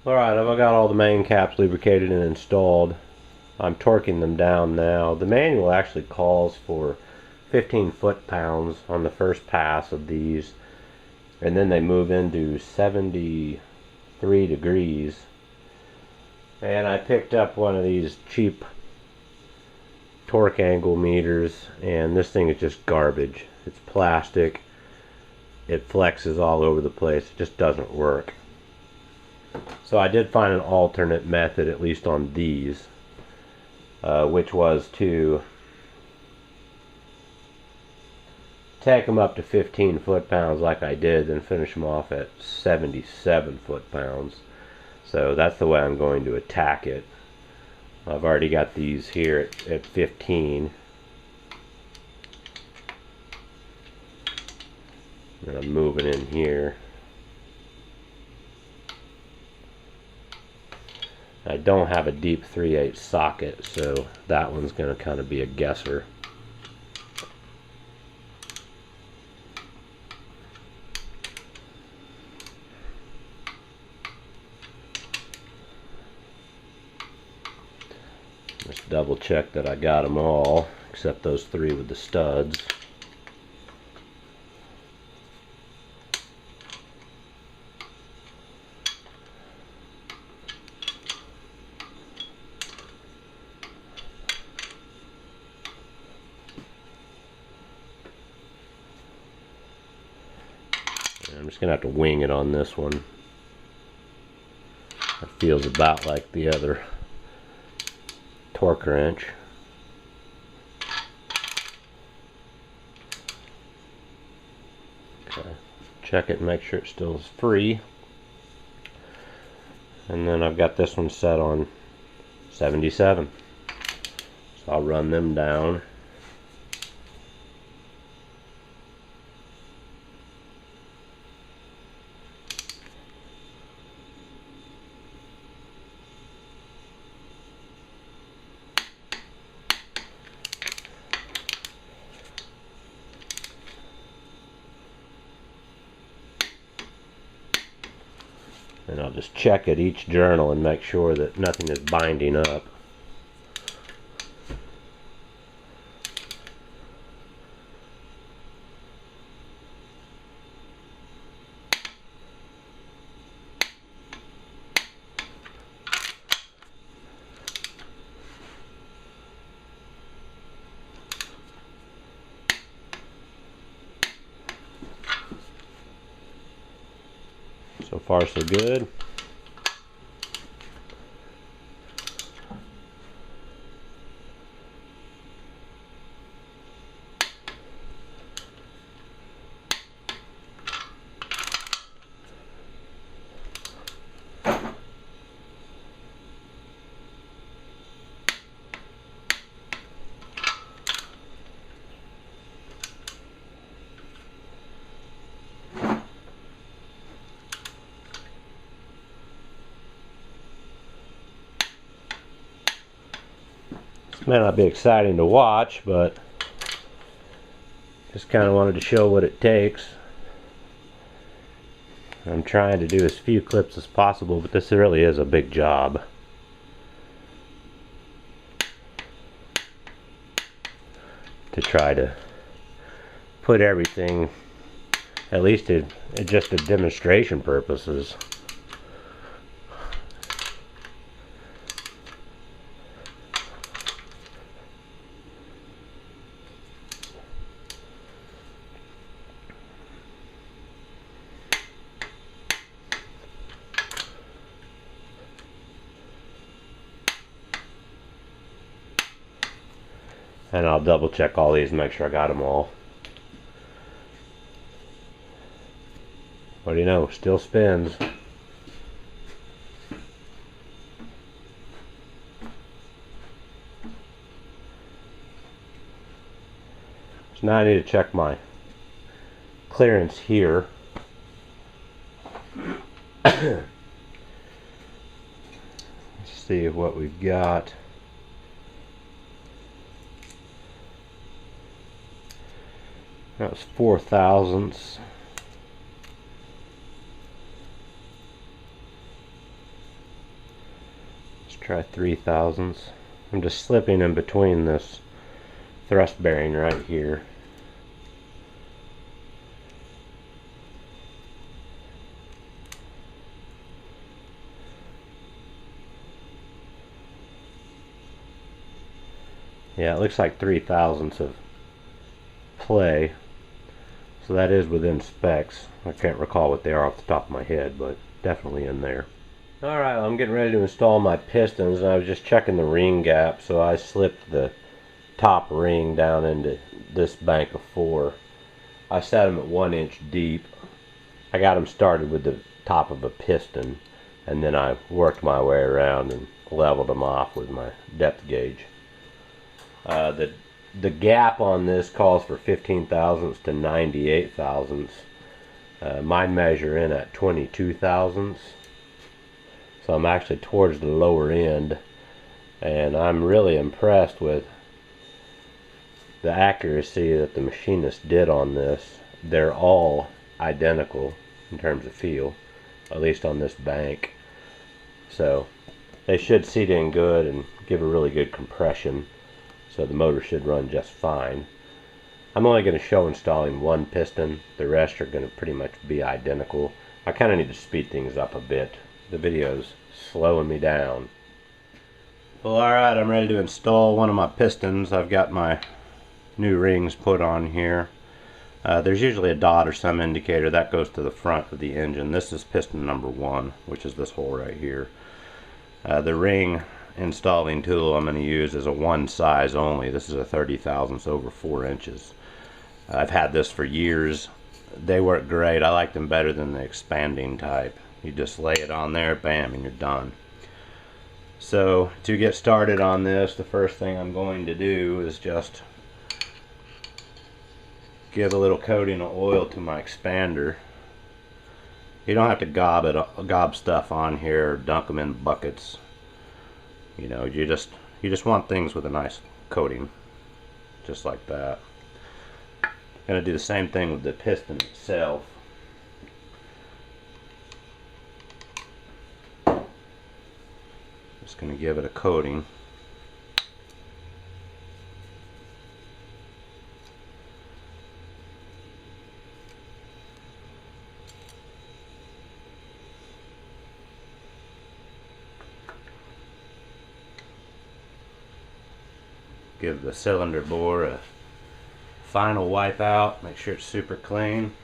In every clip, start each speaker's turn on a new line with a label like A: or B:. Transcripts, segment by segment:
A: Alright, I've got all the main caps lubricated and installed. I'm torquing them down now. The manual actually calls for 15 foot-pounds on the first pass of these, and then they move into 73 degrees. And I picked up one of these cheap torque angle meters, and this thing is just garbage. It's plastic. It flexes all over the place. It just doesn't work. So I did find an alternate method, at least on these, which was to take them up to 15 foot-pounds like I did, then finish them off at 77 foot-pounds. So that's the way I'm going to attack it. I've already got these here at 15. And I'm moving in here. I don't have a deep 3/8 socket, so that one's going to kind of be a guesser. Just double check that I got them all, except those three with the studs. I'm just going to have to wing it on this one. It feels about like the other torque wrench. Okay. Check it and make sure it still is free. And then I've got this one set on 77. So I'll run them down. And I'll just check at each journal and make sure that nothing is binding up. So far so good. May not be exciting to watch, but just kind of wanted to show what it takes. I'm trying to do as few clips as possible, but this really is a big job. To try to put everything, at least just for demonstration purposes. And I'll double check all these and make sure I got them all. What do you know? Still spins. So now I need to check my clearance here. Let's see what we've got. That was 4 thousandths. Try 3/1000. I'm just slipping in between this thrust bearing right here. Yeah, it looks like 3/1000 of play, so that is within specs. I can't recall what they are off the top of my head, but definitely in there. Alright, well, I'm getting ready to install my pistons, and I was just checking the ring gap, so I slipped the top ring down into this bank of 4. I set them at 1 inch deep. I got them started with the top of a piston, and then I worked my way around and leveled them off with my depth gauge. The gap on this calls for 15/1000 to 98/1000. Mine measure in at 22/1000. So I'm actually towards the lower end, and I'm really impressed with the accuracy that the machinist did on this. They're all identical in terms of feel, at least on this bank. So they should seat in good and give a really good compression, so the motor should run just fine. I'm only going to show installing one piston. The rest are going to pretty much be identical. I kind of need to speed things up a bit. The video's slowing me down. Well, alright, I'm ready to install one of my pistons. I've got my new rings put on here. There's usually a dot or some indicator that goes to the front of the engine. This is piston number 1, which is this hole right here. The ring installing tool I'm going to use is a 1 size only. This is a 30/1000 over 4 inches. I've had this for years. They work great. I like them better than the expanding type. You just lay it on there, bam, and you're done. So to get started on this, the first thing I'm going to do is just give a little coating of oil to my expander. You don't have to gob stuff on here or dunk them in buckets. You know, you just want things with a nice coating, just like that. Gonna do the same thing with the piston itself. Just gonna give it a coating. Give the cylinder bore a final wipe out, make sure it's super clean.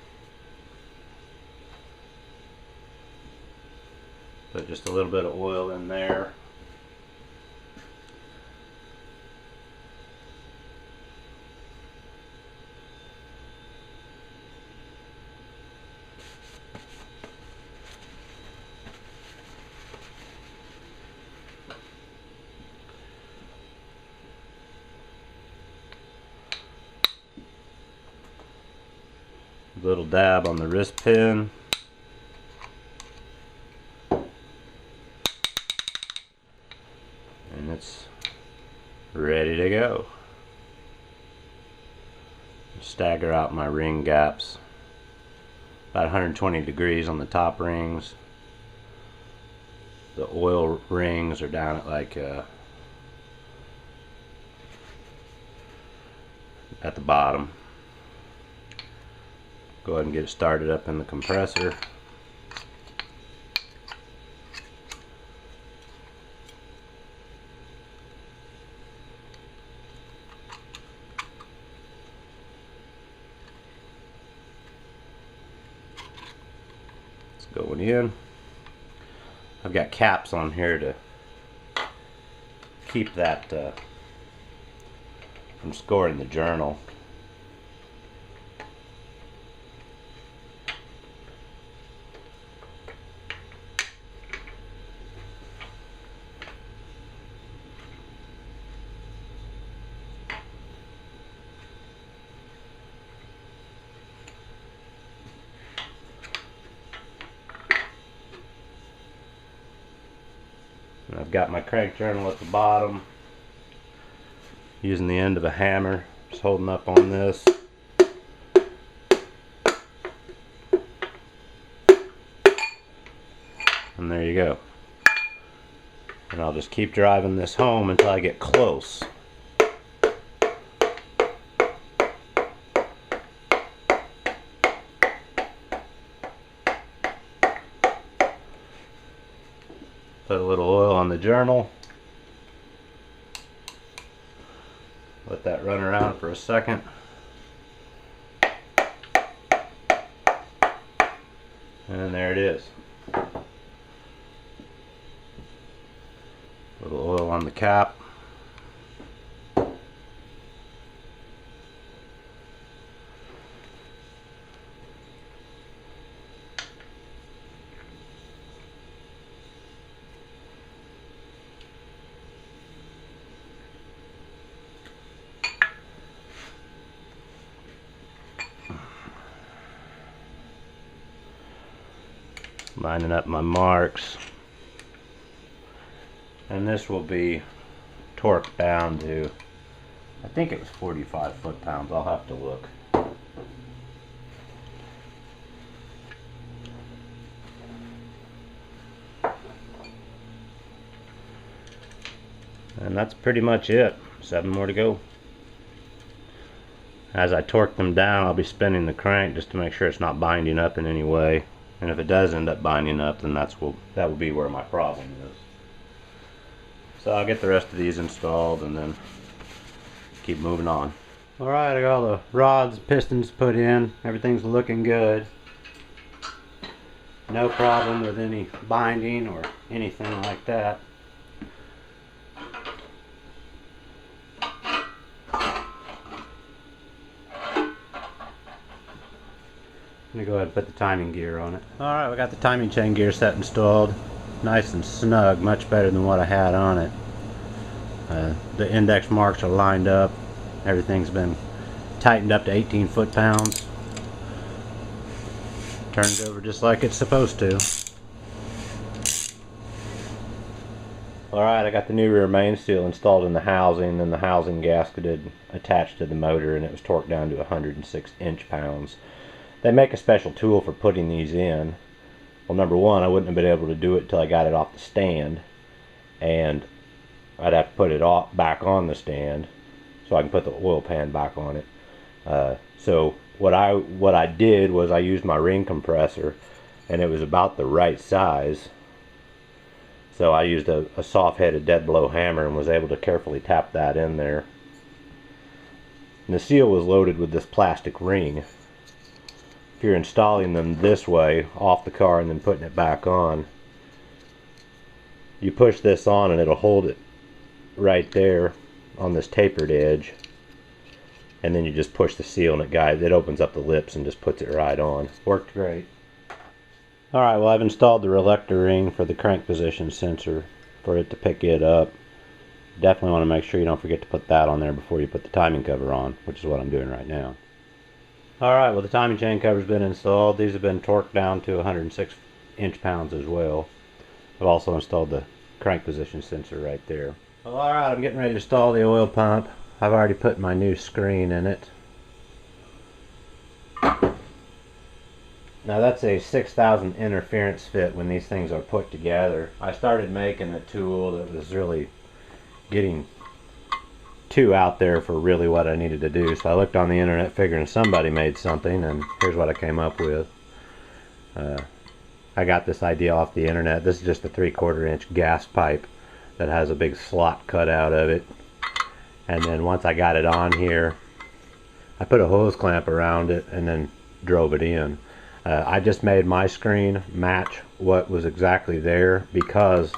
A: Put just a little bit of oil in there. Little dab on the wrist pin. And it's ready to go. Stagger out my ring gaps. About 120 degrees on the top rings. The oil rings are down at like at the bottom. Go ahead and get it started up in the compressor. It's going in. I've got caps on here to keep that from scoring the journal. And I've got my crank journal at the bottom, using the end of a hammer, just holding up on this. And there you go. And I'll just keep driving this home until I get close. Put a little oil on the journal. Let that run around for a second. And there it is. A little oil on the cap. Lining up my marks, and this will be torqued down to, I think it was 45 foot-pounds. I'll have to look. And that's pretty much it. 7 more to go. As I torque them down, I'll be spinning the crank just to make sure it's not binding up in any way. And if it does end up binding up, then that will be where my problem is. So I'll get the rest of these installed and then keep moving on. Alright, I got all the rods, pistons put in. Everything's looking good. No problem with any binding or anything like that. I'm going to go ahead and put the timing gear on it. Alright, we got the timing chain gear set installed. Nice and snug, much better than what I had on it. The index marks are lined up. Everything's been tightened up to 18 foot-pounds. Turns over just like it's supposed to. Alright, I got the new rear main seal installed in the housing, and the housing gasketed attached to the motor, and it was torqued down to 106 inch-pounds. They make a special tool for putting these in. Well, number one, I wouldn't have been able to do it until I got it off the stand, and I'd have to put it back on the stand so I can put the oil pan back on it. So what I did was I used my ring compressor, and it was about the right size. So I used a soft-headed dead blow hammer and was able to carefully tap that in there. And the seal was loaded with this plastic ring. If you're installing them this way off the car and then putting it back on, you push this on and it'll hold it right there on this tapered edge, and then you just push the seal and it opens up the lips and just puts it right on. Worked great. Alright, well, I've installed the reluctor ring for the crank position sensor for it to pick it up. Definitely want to make sure you don't forget to put that on there before you put the timing cover on, which is what I'm doing right now. Alright, well, the timing chain cover's been installed. These have been torqued down to 106 inch-pounds as well. I've also installed the crank position sensor right there. Well, alright, I'm getting ready to install the oil pump. I've already put my new screen in it. Now that's a 6,000 interference fit when these things are put together. I started making a tool that was really getting too out there for really what I needed to do. So I looked on the internet figuring somebody made something, and here's what I came up with. I got this idea off the internet. This is just a 3/4 inch gas pipe that has a big slot cut out of it. And then once I got it on here, I put a hose clamp around it and then drove it in. I just made my screen match what was exactly there because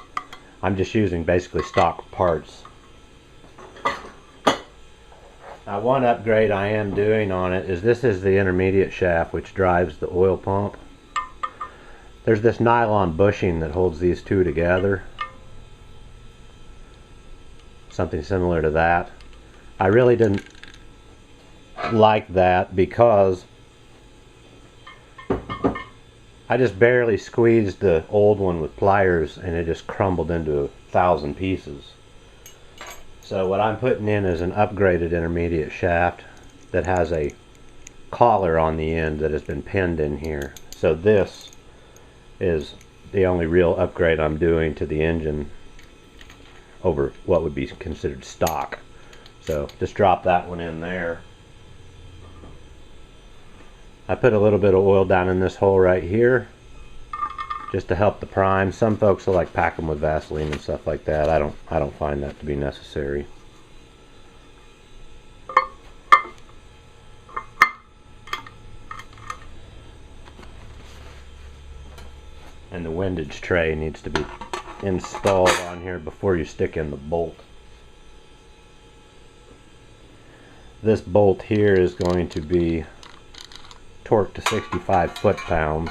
A: I'm just using basically stock parts. Now, one upgrade I am doing on it is this is the intermediate shaft which drives the oil pump. There's this nylon bushing that holds these two together. Something similar to that. I really didn't like that because I just barely squeezed the old one with pliers and it just crumbled into 1,000 pieces. So what I'm putting in is an upgraded intermediate shaft that has a collar on the end that has been pinned in here. So this is the only real upgrade I'm doing to the engine. over what would be considered stock. So just drop that one in there. I put a little bit of oil down in this hole right here just to help the prime. Some folks will like pack them with Vaseline and stuff like that. I don't find that to be necessary. And the windage tray needs to be installed on here before you stick in the bolt. This bolt here is going to be torqued to 65 foot-pounds.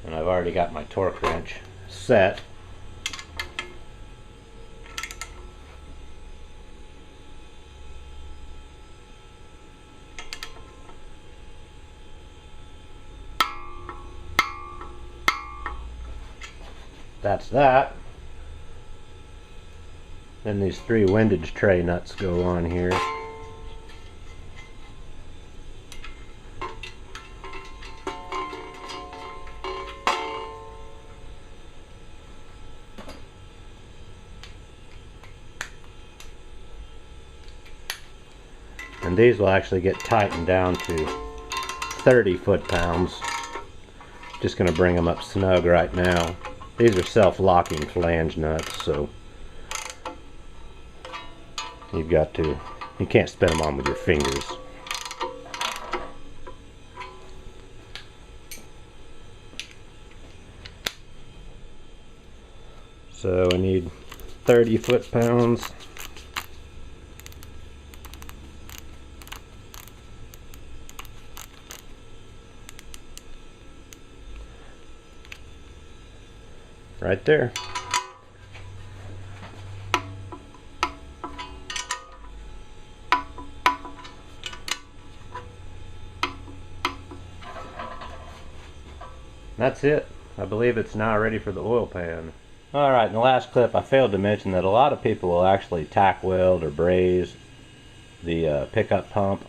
A: And I've already got my torque wrench set. That's that. Then these 3 windage tray nuts go on here. And these will actually get tightened down to 30 foot-pounds. Just going to bring them up snug right now. These are self-locking flange nuts, so you can't spin them on with your fingers. So I need 30 foot-pounds. Right there. That's it. I believe it's now ready for the oil pan. Alright, in the last clip I failed to mention that a lot of people will actually tack weld or braze the pickup pump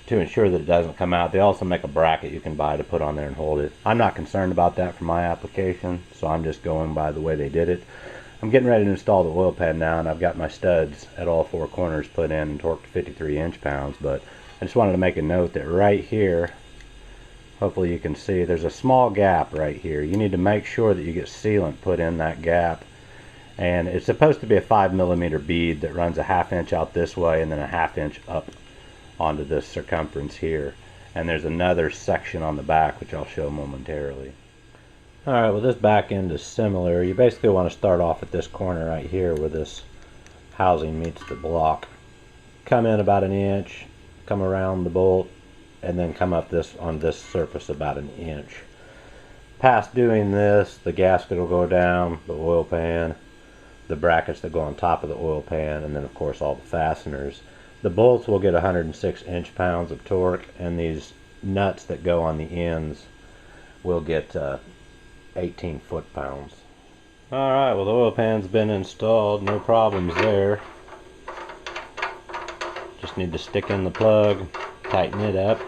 A: to ensure that it doesn't come out. They also make a bracket you can buy to put on there and hold it. I'm not concerned about that for my application, so I'm just going by the way they did it. I'm getting ready to install the oil pan now, and I've got my studs at all 4 corners put in and torqued to 53 inch-pounds, but I just wanted to make a note that right here, hopefully you can see, there's a small gap right here. You need to make sure that you get sealant put in that gap, and it's supposed to be a 5mm bead that runs a 1/2 inch out this way and then a 1/2 inch up onto this circumference here, and there's another section on the back which I'll show momentarily. Alright, well this back end is similar. You basically want to start off at this corner right here where this housing meets the block. Come in about 1 inch, come around the bolt, and then come up this on this surface about 1 inch. Past doing this, the gasket will go down, the oil pan, the brackets that go on top of the oil pan, and then of course all the fasteners. The bolts will get 106 inch-pounds of torque, and these nuts that go on the ends will get 18 foot-pounds. Alright, well the oil pan's been installed, no problems there. Just need to stick in the plug, tighten it up.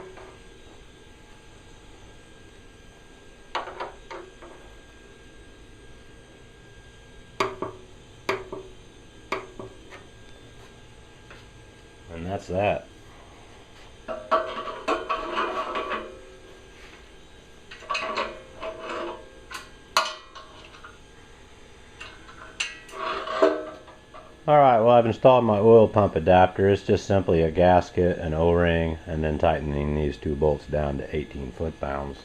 A: And that's that. Alright, well I've installed my oil pump adapter. It's just simply a gasket, an O-ring, and then tightening these 2 bolts down to 18 foot-pounds.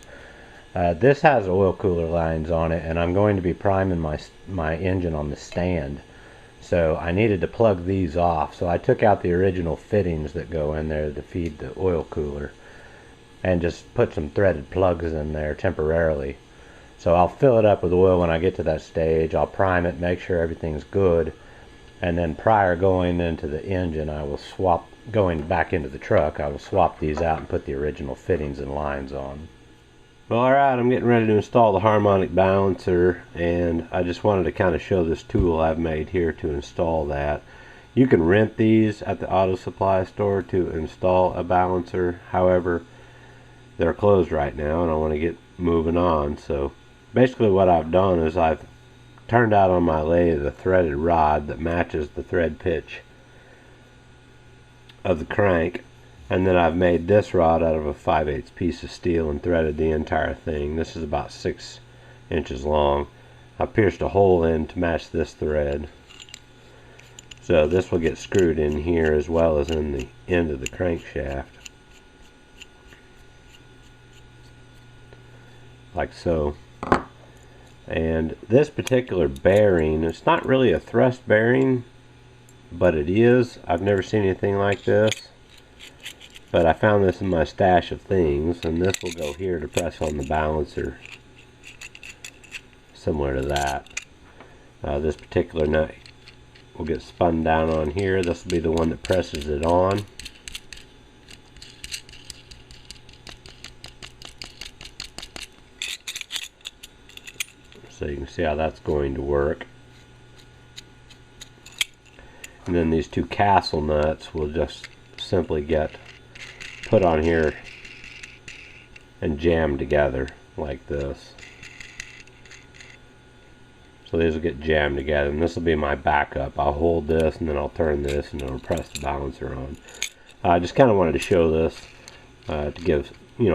A: This has oil cooler lines on it, and I'm going to be priming my engine on the stand. So I needed to plug these off. So I took out the original fittings that go in there to feed the oil cooler and just put some threaded plugs in there temporarily. So I'll fill it up with oil when I get to that stage. I'll prime it, make sure everything's good, and then prior going into the engine, going back into the truck, I will swap these out and put the original fittings and lines on. Alright, I'm getting ready to install the harmonic balancer, and I just wanted to kind of show this tool I've made here to install that. You can rent these at the auto supply store to install a balancer. However, they're closed right now and I want to get moving on. So basically what I've done is I've turned out on my lathe a threaded rod that matches the thread pitch of the crank, and then I've made this rod out of a 5/8 piece of steel and threaded the entire thing. This is about 6 inches long. I pierced a hole in to match this thread. So this will get screwed in here as well as in the end of the crankshaft, like so. And this particular bearing, it's not really a thrust bearing, but it is. I've never seen anything like this, but I found this in my stash of things, and this will go here to press on the balancer, similar to that. This particular nut will get spun down on here. This will be the one that presses it on. So you can see how that's going to work. And then these two castle nuts will just simply get put on here and jammed together like this. So these will get jammed together, and this will be my backup. I'll hold this and then I'll turn this and it'll press the balancer on. I just kind of wanted to show this to give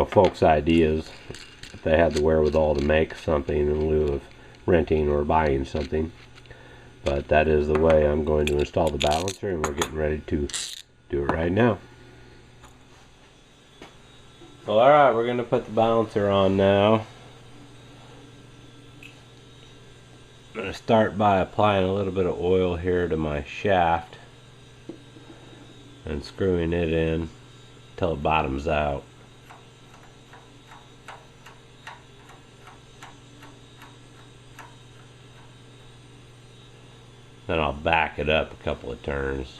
A: folks ideas if they had the wherewithal to make something in lieu of renting or buying something. But that is the way I'm going to install the balancer, and we're getting ready to do it right now. Well, alright, we're going to put the balancer on now. I'm going to start by applying a little bit of oil here to my shaft and screwing it in until it bottoms out. Then I'll back it up a couple of turns.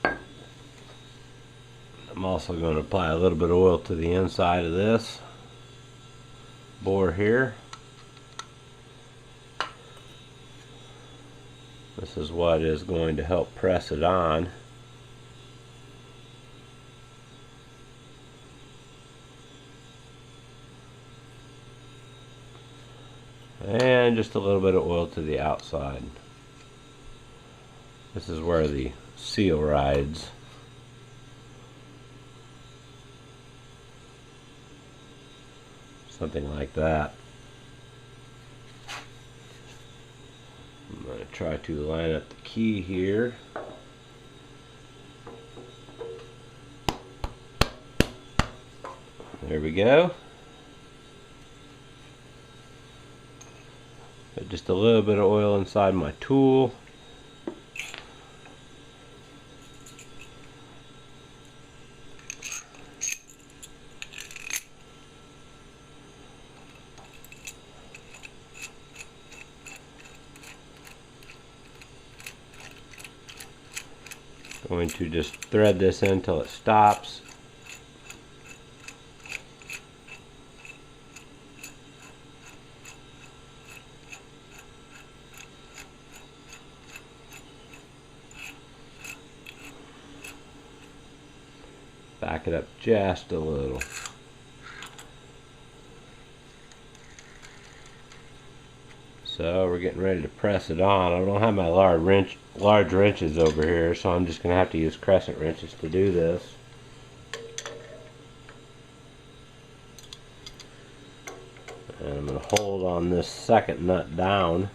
A: I'm also going to apply a little bit of oil to the inside of this bore here. This is what is going to help press it on. And just a little bit of oil to the outside. This is where the seal rides. Something like that. I'm going to try to line up the key here. There we go. Put just a little bit of oil inside my tool. Going to just thread this in until it stops. Back it up just a little. So we're getting ready to press it on. I don't have my large wrenches over here, so I'm just going to have to use crescent wrenches to do this. And I'm going to hold on this second nut down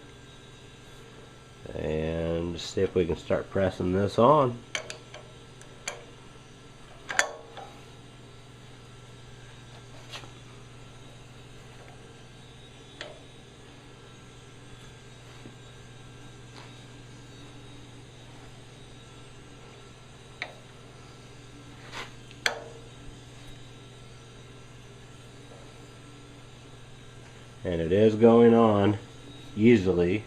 A: and see if we can start pressing this on. And it is going on easily.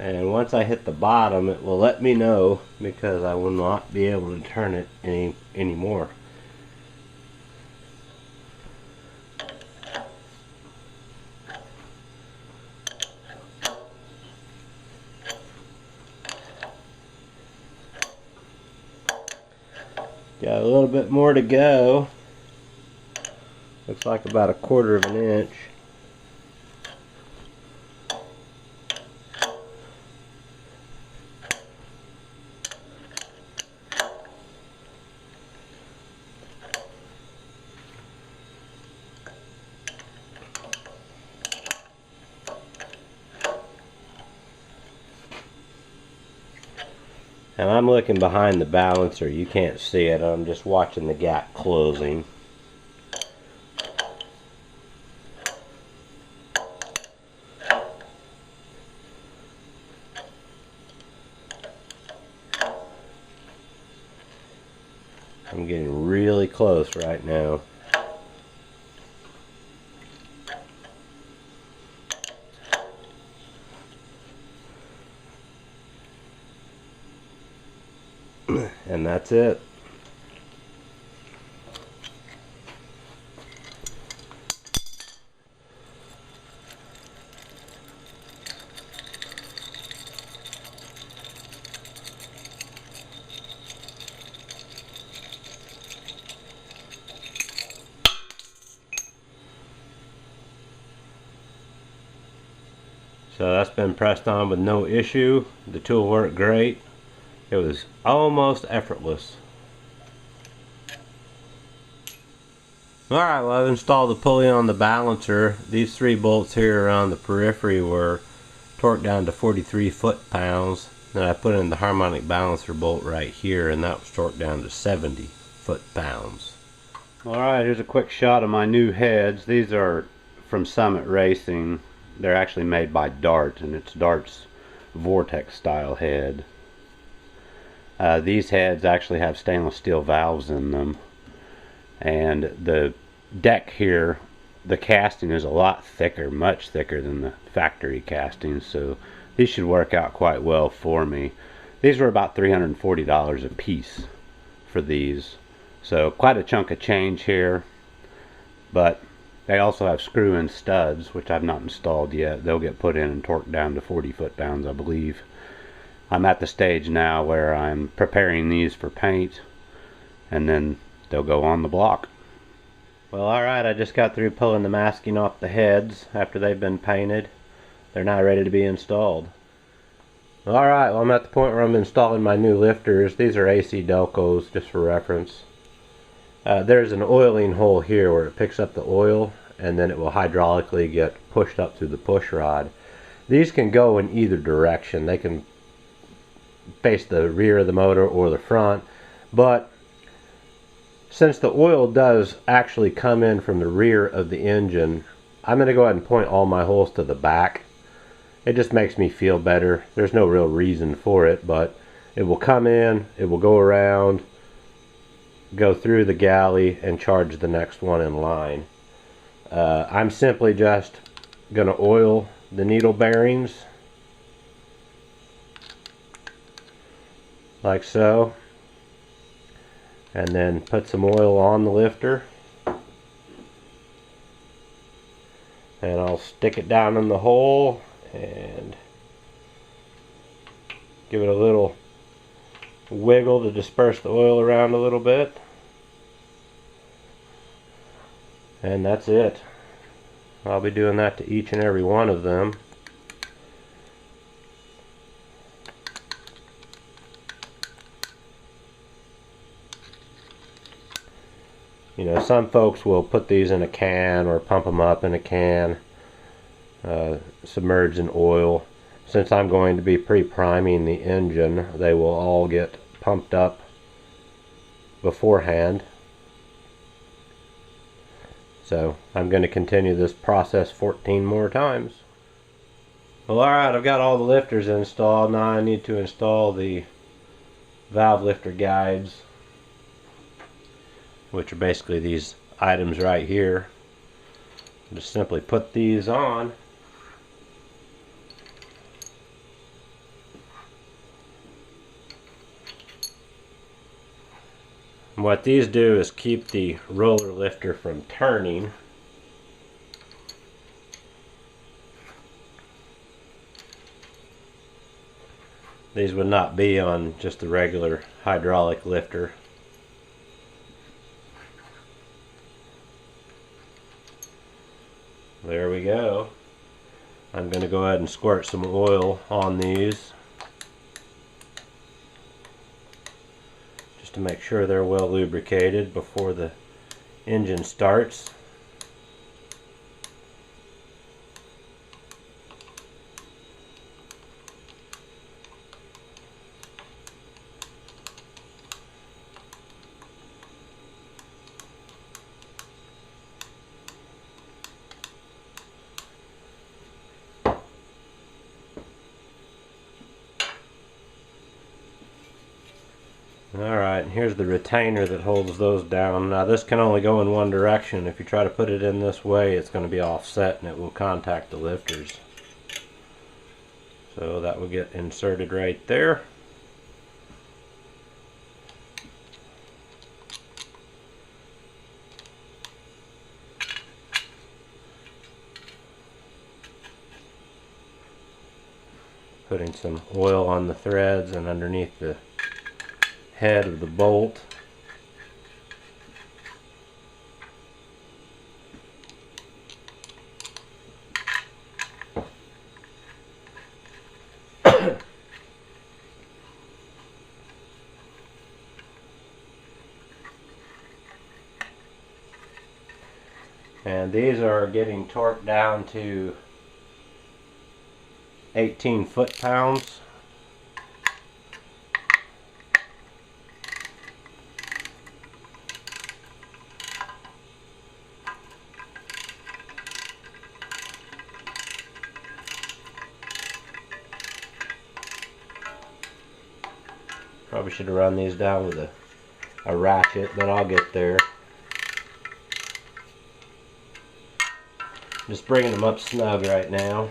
A: And once I hit the bottom, it will let me know, because I will not be able to turn it anymore. Got a little bit more to go. Looks like about 1/4 of an inch. And I'm looking behind the balancer. You can't see it. I'm just watching the gap closing. I'm getting really close right now. And that's it. So that's been pressed on with no issue. The tool worked great. It was almost effortless. Alright, well, I've installed the pulley on the balancer. These 3 bolts here around the periphery were torqued down to 43 foot-pounds. Then I put in the harmonic balancer bolt right here, and that was torqued down to 70 foot-pounds. Alright, here's a quick shot of my new heads. These are from Summit Racing. They're actually made by Dart, and it's Dart's Vortec style head. These heads actually have stainless steel valves in them, and the deck here, the casting is a lot thicker, much thicker than the factory casting, so these should work out quite well for me. These were about $340 a piece for these, so quite a chunk of change here. But they also have screw-in studs, which I've not installed yet. They'll get put in and torqued down to 40 foot-pounds, I believe. I'm at the stage now where I'm preparing these for paint, and then they'll go on the block. Well, alright, I just got through pulling the masking off the heads after they've been painted. They're now ready to be installed. Alright, well, I'm at the point where I'm installing my new lifters. These are AC Delcos, just for reference. There's an oiling hole here where it picks up the oil, and then it will hydraulically get pushed up through the push rod. These can go in either direction. They can face the rear of the motor or the front, but since the oil does actually come in from the rear of the engine, I'm going to go ahead and point all my holes to the back. It just makes me feel better. There's no real reason for it, but it will come in, it will go around, go through the galley, and charge the next one in line. I'm simply just going to oil the needle bearings like so, and then put some oil on the lifter, and I'll stick it down in the hole and give it a little wiggle to disperse the oil around a little bit, and that's it. I'll be doing that to each and every one of them. You know, some folks will put these in a can or pump them up in a can, submerged in oil. Since I'm going to be pre-priming the engine, they will all get pumped up beforehand. So I'm going to continue this process 14 more times. Well, alright, I've got all the lifters installed. Now I need to install the valve lifter guides, which are basically these items right here. Just simply put these on, And what these do is keep the roller lifter from turning. These would not be on just a regular hydraulic lifter. There we go. I'm going to go ahead and squirt some oil on these just to make sure they're well lubricated before the engine starts. Alright, here's the retainer that holds those down. Now this can only go in one direction. If you try to put it in this way, it's going to be offset and it will contact the lifters. So that will get inserted right there. Putting some oil on the threads and underneath the head of the bolt. And these are getting torqued down to 18 foot-pounds. Probably should have run these down with a ratchet, but I'll get there. Just bringing them up snug right now.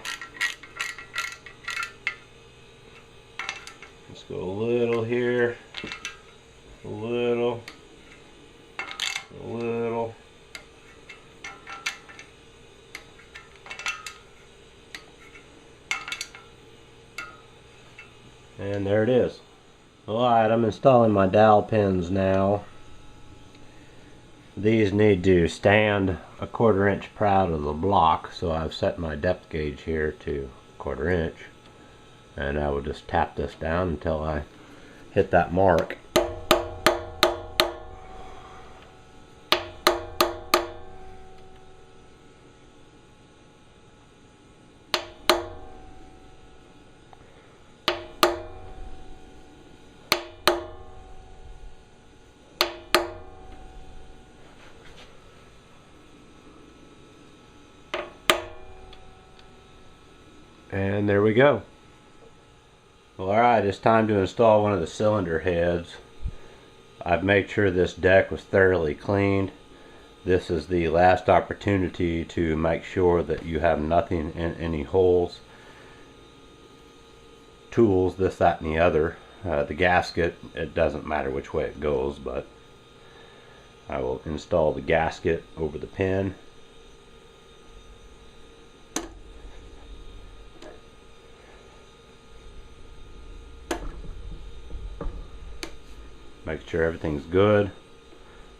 A: Let's go a little here, a little, a little. And there it is. Alright, I'm installing my dowel pins now. These need to stand 1/4 inch proud of the block, so I've set my depth gauge here to 1/4 inch. And I will just tap this down until I hit that mark. And there we go. Well, alright, it's time to install one of the cylinder heads. I've made sure this deck was thoroughly cleaned. This is the last opportunity to make sure that you have nothing in any holes. Tools, this, that, and the other. The gasket, it doesn't matter which way it goes, but I will install the gasket over the pin. Make sure everything's good.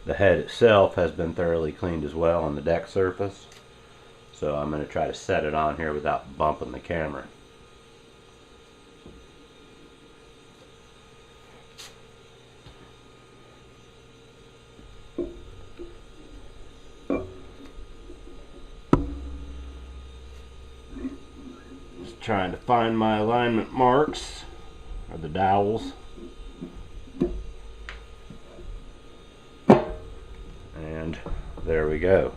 A: The head itself has been thoroughly cleaned as well on the deck surface. So I'm going to try to set it on here without bumping the camera. Just trying to find my alignment marks, or the dowels. And there we go.